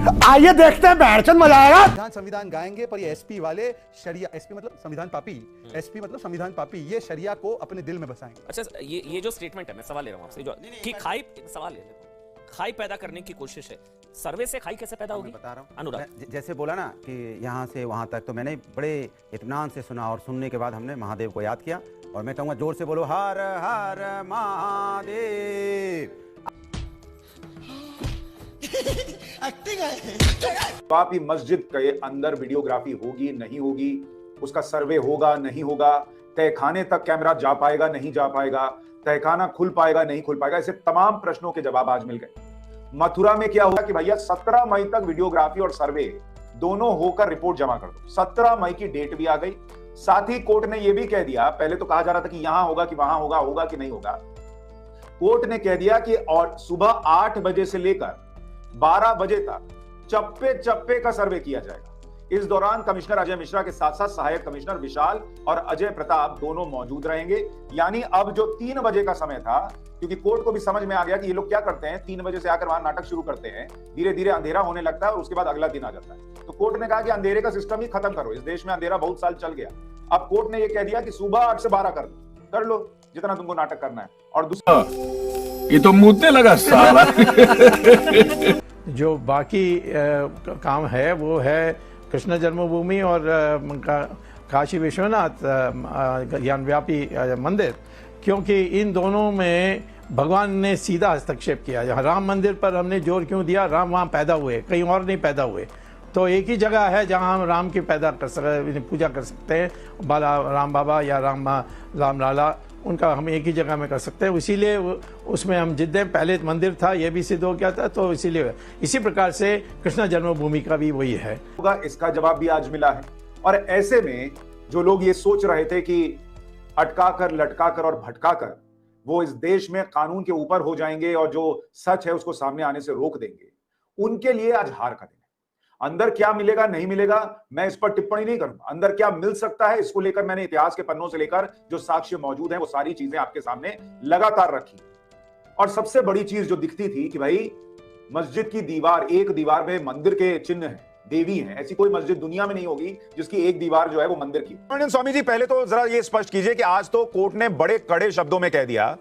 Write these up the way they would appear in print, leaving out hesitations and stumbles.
आइए देखते हैं बैठचंद मजा आएगा। संविधान संविधान गाएंगे पर ये एसपी वाले शरिया, एसपी मतलब संविधान पापी, एसपी मतलब संविधान पापी, ये शरिया को अपने दिल में बसाएंगे। अच्छा, ये जो स्टेटमेंट है, मैं सवाल ले रहा हूं आपसे, जो कि खाई सवाल ले लेता हूं, खाई पैदा करने की कोशिश है, सर्वे से खाई कैसे पैदा होगी? बता रहा हूँ अनुराग, जैसे बोला ना कि यहाँ से वहाँ तक, तो मैंने बड़े इत्मीनान से सुना और सुनने के बाद हमने महादेव को याद किया। और मैं कहूँगा जोर से बोलो, हर हर महादेव। पापी मस्जिद के अंदर वीडियोग्राफी होगी नहीं होगी, उसका सर्वे होगा नहीं होगा, तहखाने तक कैमरा जा पाएगा नहीं जा पाएगा, तहखाना खुल पाएगा नहीं खुल पाएगा, ऐसे तमाम प्रश्नों के जवाब आज मिल गए। मथुरा में क्या हुआ कि भैया 17 मई तक वीडियोग्राफी और सर्वे दोनों होकर रिपोर्ट जमा कर दो। 17 मई की डेट भी आ गई। साथ ही कोर्ट ने यह भी कह दिया, पहले तो कहा जा रहा था कि यहां होगा कि वहां होगा, होगा कि नहीं होगा, कोर्ट ने कह दिया कि और सुबह 8 बजे से लेकर 12 बजे तक चप्पे चप्पे का सर्वे किया जाएगा। इस दौरान कमिश्नर अजय मिश्रा के साथ साथ सहायक कमिश्नर विशाल और अजय प्रताप दोनों मौजूद रहेंगे। यानी अब जो 3 बजे का समय था, क्योंकि कोर्ट को भी समझ में आ गया कि ये लोग क्या करते हैं, 3 बजे से आकर वहां नाटक शुरू करते हैं, धीरे धीरे अंधेरा होने लगता है और उसके बाद अगला दिन आ जाता है। तो कोर्ट ने कहा कि अंधेरे का सिस्टम ही खत्म करो, इस देश में अंधेरा बहुत साल चल गया। अब कोर्ट ने यह कह दिया कि सुबह 8 से 12 कर लो जितना तुमको नाटक करना है। और दूसरा, ये तो मुद्दे लगा साला। जो बाकी काम है वो है कृष्ण जन्मभूमि और काशी विश्वनाथ ज्ञानव्यापी मंदिर, क्योंकि इन दोनों में भगवान ने सीधा हस्तक्षेप किया। जहाँ राम मंदिर पर हमने जोर क्यों दिया, राम वहाँ पैदा हुए, कहीं और नहीं पैदा हुए। तो एक ही जगह है जहाँ हम राम की पैदा कर सकते, पूजा कर सकते हैं, बाला राम बाबा या राम लाला, उनका हम एक ही जगह में कर सकते हैं। इसीलिए उसमें हम जिद्दे, पहले मंदिर था, ये भी सिद्ध हो गया था, तो इसीलिए इसी प्रकार से कृष्ण जन्मभूमि का भी वही है। इसका जवाब भी आज मिला है। और ऐसे में जो लोग ये सोच रहे थे कि अटका कर, लटका कर और भटका कर वो इस देश में कानून के ऊपर हो जाएंगे और जो सच है उसको सामने आने से रोक देंगे, उनके लिए आज हार का दिन है। अंदर क्या मिलेगा नहीं मिलेगा मैं इस पर टिप्पणी नहीं करूंगा। अंदर क्या मिल सकता है इसको लेकर मैंने इतिहास के पन्नों से लेकर जो साक्ष्य मौजूद हैं वो सारी चीजें आपके सामने लगातार रखी। और सबसे बड़ी चीज जो दिखती थी कि भाई मस्जिद की दीवार, एक दीवार में मंदिर के चिन्ह हैं, देवी हैं, ऐसी कोई मस्जिद दुनिया में नहीं होगी जिसकी एक दीवार जो है वो मंदिर की। स्वामी जी, पहले तो जरा ये स्पष्ट कीजिए कि आज तो कोर्ट ने बड़े कड़े शब्दों में कह दिया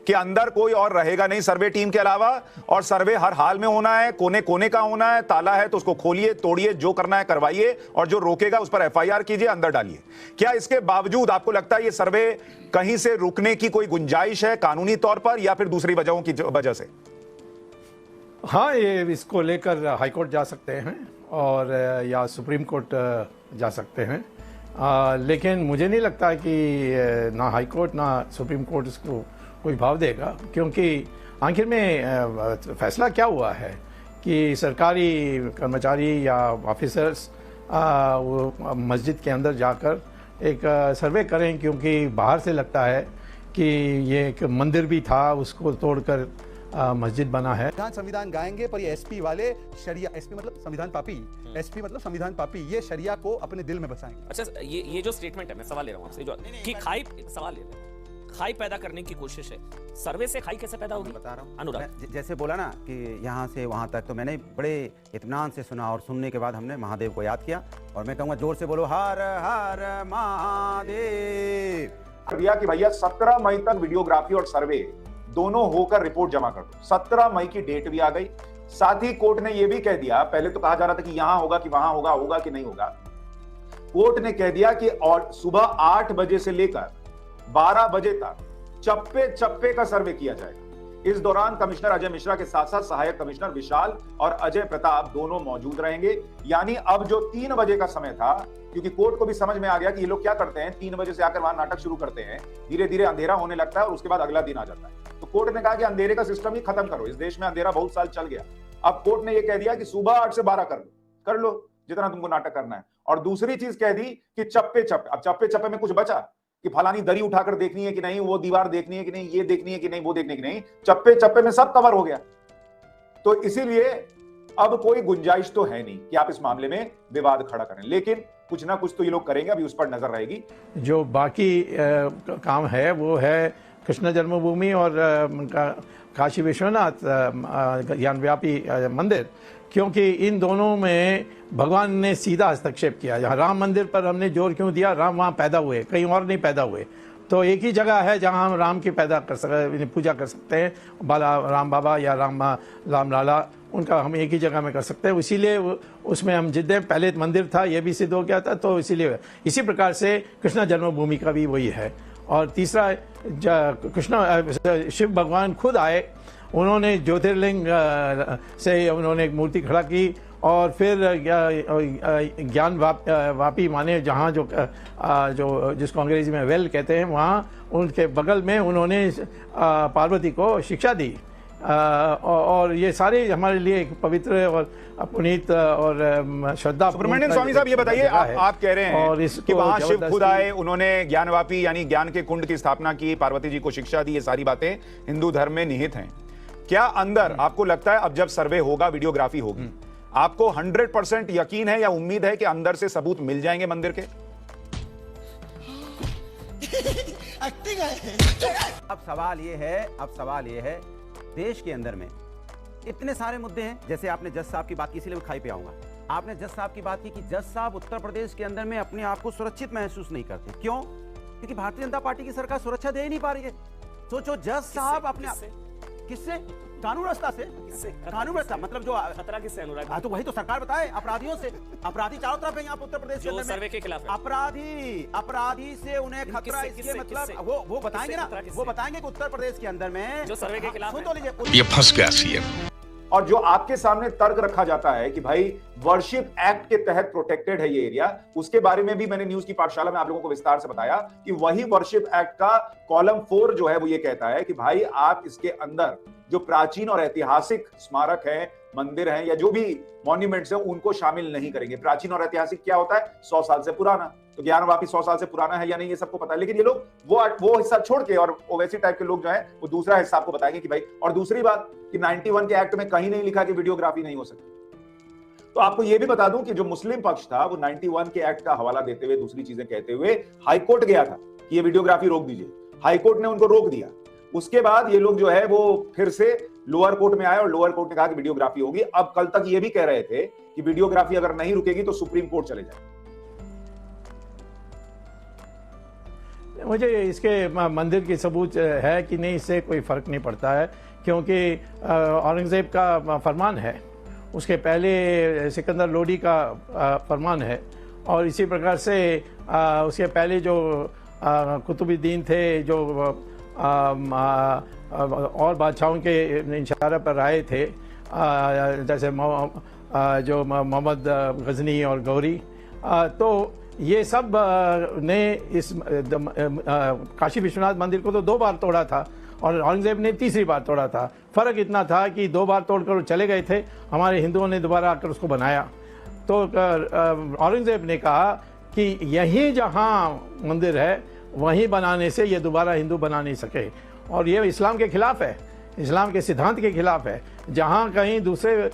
कि अंदर कोई और रहेगा नहीं सर्वे टीम के अलावा, और सर्वे हर हाल में होना है, कोने कोने का होना है, ताला है तो उसको खोलिए, तोड़िए, जो करना है करवाइए, और जो रोकेगा उस पर एफआईआर कीजिए, अंदर डालिए। क्या इसके बावजूद आपको लगता है ये सर्वे कहीं से रुकने की कोई गुंजाइश है कानूनी तौर पर, या फिर दूसरी वजहों की वजह से? हाँ, ये इसको लेकर हाईकोर्ट जा सकते हैं और या सुप्रीम कोर्ट जा सकते हैं, लेकिन मुझे नहीं लगता कि ना हाईकोर्ट ना सुप्रीम कोर्ट इसको कोई भाव देगा, क्योंकि आखिर में फैसला क्या हुआ है कि सरकारी कर्मचारी या ऑफिसर्स वो मस्जिद के अंदर जाकर एक सर्वे करें, क्योंकि बाहर से लगता है कि ये एक मंदिर भी था, उसको तोड़कर मस्जिद बना है। संविधान गाएंगे पर ये एसपी वाले शरिया, एसपी मतलब संविधान पापी, एसपी मतलब संविधान पापी, ये शरिया को अपने दिल में बसाएंगे। अच्छा, ये जो स्टेटमेंट है, मैं सवाल ले रहा हूं आपसे, जो कि खाई सवाल ले लेता हूं, खाई पैदा करने की कोशिश है, सर्वे से खाई कैसे पैदा होगी? बता रहा हूँ अनुराग, जैसे बोला ना कि यहाँ से वहाँ तक, तो मैंने बड़े इत्मीनान से सुना और सुनने के बाद हमने महादेव को याद किया। और मैं कहूँगा जोर से बोलो, हर हर महादेव। दिया कि भैया 17 मई तक वीडियोग्राफी और सर्वे दोनों होकर रिपोर्ट जमा कर दो। 17 मई की डेट भी आ गई। साथ ही कोर्ट ने यह भी कह दिया, पहले तो कहा जा रहा था कि यहां होगा कि वहां होगा, होगा कि नहीं होगा, कोर्ट ने कह दिया कि और सुबह 8 बजे से लेकर 12 बजे तक चप्पे चप्पे का सर्वे किया जाएगा। इस दौरान कमिश्नर अजय मिश्रा के साथ साथ सहायक कमिश्नर विशाल और अजय प्रताप दोनों मौजूद रहेंगे। यानी अब जो 3 बजे का समय था, क्योंकि कोर्ट को भी समझ में आ गया कि ये लोग क्या करते हैं, 3 बजे से आकर वहां नाटक शुरू करते हैं, धीरे धीरे अंधेरा होने लगता है और उसके बाद अगला दिन आ जाता है। तो कोर्ट ने कहा कि अंधेरे का सिस्टम ही खत्म करो, इस देश में अंधेरा बहुत साल चल गया। अब कोर्ट ने यह कह दिया कि सुबह 8 से 12 कर लो जितना तुमको नाटक करना है। और दूसरी चीज कह दी कि चप्पे चप्पे, अब चप्पे चप्पे में कुछ बचा कि फलानी दरी उठाकर देखनी है कि नहीं, वो दीवार देखनी है कि नहीं, ये देखनी है कि नहीं, वो देखनी है कि नहीं, चप्पे चप्पे में सब कवर हो गया। तो इसीलिए अब कोई गुंजाइश तो है नहीं कि आप इस मामले में विवाद खड़ा करें, लेकिन कुछ ना कुछ तो ये लोग करेंगे, अभी उस पर नजर रहेगी। जो बाकी काम है वो है कृष्ण जन्मभूमि और काशी विश्वनाथ ज्ञानव्यापी मंदिर, क्योंकि इन दोनों में भगवान ने सीधा हस्तक्षेप किया। यहाँ राम मंदिर पर हमने जोर क्यों दिया? राम वहाँ पैदा हुए, कहीं और नहीं पैदा हुए। तो एक ही जगह है जहाँ हम राम की पूजा कर सकते हैं, बाला राम बाबा या राम लाला, उनका हम एक ही जगह में कर सकते हैं। इसीलिए उसमें हम जिद्दे पहले मंदिर था, ये भी सिद्ध हो गया था, तो इसीलिए इसी प्रकार से कृष्ण जन्मभूमि का भी वही है। और तीसरा, कृष्ण शिव भगवान खुद आए, उन्होंने ज्योतिर्लिंग से उन्होंने एक मूर्ति खड़ा की, और फिर ज्ञान वापी माने जहाँ जो जिसको अंग्रेजी में वेल कहते हैं, वहाँ उनके बगल में उन्होंने पार्वती को शिक्षा दी। और ये सारे हमारे लिए एक पवित्र और पुनीत और श्रद्धा। सुब्रमण्यन स्वामी साहब, ये बताइए, आप कह रहे हैं और कि वहां शिव खुद आए, उन्होंने ज्ञानवापी यानी ज्ञान के कुंड की स्थापना की, पार्वती जी को शिक्षा दी, ये सारी बातें हिंदू धर्म में निहित हैं। क्या अंदर आपको लगता है अब जब सर्वे होगा, वीडियोग्राफी होगी, आपको 100% यकीन है या उम्मीद है कि अंदर से सबूत मिल जाएंगे मंदिर के? अब सवाल ये है देश के अंदर में इतने सारे मुद्दे हैं। जैसे आपने जज साहब की बात की, इसीलिए मैं खाई पे आऊंगा। आपने जज साहब की बात की कि जज साहब उत्तर प्रदेश के अंदर में अपने आप को सुरक्षित महसूस नहीं करते। क्यों? क्योंकि भारतीय जनता पार्टी की सरकार सुरक्षा दे ही नहीं पा रही है। सोचो, जज साहब अपने किससे? कानून व्यवस्था से। कानून व्यवस्था मतलब जो खतरा किससे अनुराग? तो वही तो सरकार बताए, अपराधियों से। अपराधी चारों तरफ है यहाँ उत्तर प्रदेश के अंदर में। सर्वे के खिलाफ है। अपराधी से उन्हें खतरा, इसके मतलब वो बताएंगे ना, वो बताएंगे कि उत्तर प्रदेश के अंदर में जो सर्वे के खिलाफ सुन तो लीजिए, ये फंस गया सीएम। और जो आपके सामने तर्क रखा जाता है कि भाई वर्शिप एक्ट के तहत प्रोटेक्टेड है ये एरिया, उसके बारे में भी मैंने न्यूज की पाठशाला में आप लोगों को विस्तार से बताया कि वही वर्शिप एक्ट का कॉलम 4 जो है वो ये कहता है कि भाई आप इसके अंदर जो प्राचीन और ऐतिहासिक स्मारक है, मंदिर हैं, या जो भी मॉन्यूमेंट्स हैं, उनको शामिल नहीं करेंगे। प्राचीन और ऐतिहासिक क्या होता है? 100 साल से पुराना। तो ज्ञानवापी 100 साल से पुराना है या नहीं, ये सबको पता है, लेकिन ये लोग वो हिस्सा छोड़ के, और ओवैसी टाइप के लोग जो है वो दूसरा हिस्सा आपको बताएंगे कि भाई। और दूसरी बात कि 91 के एक्ट में कहीं नहीं लिखा कि वीडियोग्राफी नहीं हो सकती। तो आपको ये भी बता दूं कि जो मुस्लिम पक्ष था वो 91 के एक्ट का हवाला देते हुए, दूसरी चीजें कहते हुए हाईकोर्ट गया था कि ये वीडियोग्राफी रोक दीजिए। हाईकोर्ट ने उनको रोक दिया। उसके बाद ये लोग जो है वो फिर से लोअर कोर्ट में आए और लोअर कोर्ट ने कहा कि वीडियोग्राफी होगी। अब कल तक ये भी कह रहे थे कि वीडियोग्राफी अगर नहीं रुकेगी तो सुप्रीम कोर्ट चले जाए। मुझे इसके मंदिर की सबूत है कि नहीं, इससे कोई फर्क नहीं पड़ता है, क्योंकि औरंगजेब का फरमान है, उसके पहले सिकंदर लोडी का फरमान है, और इसी प्रकार से उसके पहले जो कुतुबुद्दीन थे, जो और बादशाहों के इशारे पर आए थे, जैसे जो मोहम्मद गजनी और गौरी, तो ये सब ने इस काशी विश्वनाथ मंदिर को तो 2 बार तोड़ा था, और औरंगजेब ने तीसरी बार तोड़ा था। फर्क इतना था कि 2 बार तोड़कर चले गए थे, हमारे हिंदुओं ने दोबारा आकर उसको बनाया। तो औरंगजेब ने कहा कि यही जहाँ मंदिर है वहीं बनाने से ये दोबारा हिंदू बना नहीं सके, और ये इस्लाम के खिलाफ है, इस्लाम के सिद्धांत के खिलाफ है। जहाँ कहीं दूसरे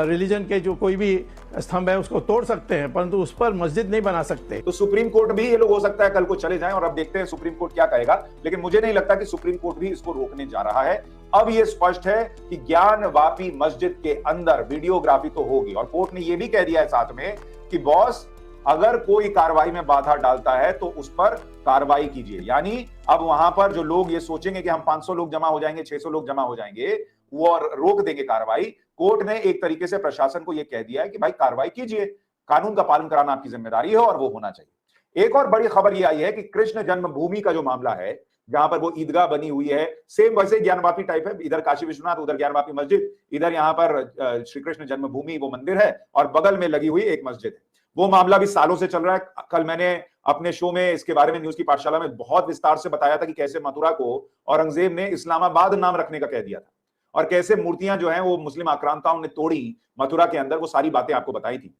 रिलीजन के जो कोई भी स्तंभ है उसको तोड़ सकते हैं, परंतु उस पर मस्जिद नहीं बना सकते। तो सुप्रीम कोर्ट भी ये लोग हो सकता है कल को चले जाएं, और अब देखते हैं सुप्रीम कोर्ट क्या कहेगा। लेकिन मुझे नहीं लगता कि सुप्रीम कोर्ट भी इसको रोकने जा रहा है। अब ये स्पष्ट है कि ज्ञानवापी मस्जिद के अंदर वीडियोग्राफी तो होगी, और कोर्ट ने ये भी कह दिया है साथ में कि बॉस, अगर कोई कार्रवाई में बाधा डालता है तो उस पर कार्रवाई कीजिए। यानी अब वहां पर जो लोग ये सोचेंगे कि हम 500 लोग जमा हो जाएंगे, 600 लोग जमा हो जाएंगे, वो और रोक देंगे कार्रवाई। कोर्ट ने एक तरीके से प्रशासन को यह कह दिया है कि भाई कार्रवाई कीजिए, कानून का पालन कराना आपकी जिम्मेदारी है और वो होना चाहिए। एक और बड़ी खबर यह आई है कि कृष्ण जन्मभूमि का जो मामला है, जहां पर वो ईदगाह बनी हुई है, सेम वैसे ज्ञानवापी टाइप है, इधर काशी विश्वनाथ, उधर ज्ञानवापी मस्जिद, इधर यहाँ पर श्री कृष्ण जन्मभूमि वो मंदिर है, और बगल में लगी हुई एक मस्जिद है। वो मामला भी सालों से चल रहा है। कल मैंने अपने शो में इसके बारे में, न्यूज की पाठशाला में, बहुत विस्तार से बताया था कि कैसे मथुरा को औरंगजेब ने इस्लामाबाद नाम रखने का कह दिया था, और कैसे मूर्तियां जो हैं वो मुस्लिम आक्रांताओं ने तोड़ी मथुरा के अंदर, वो सारी बातें आपको बताई थी।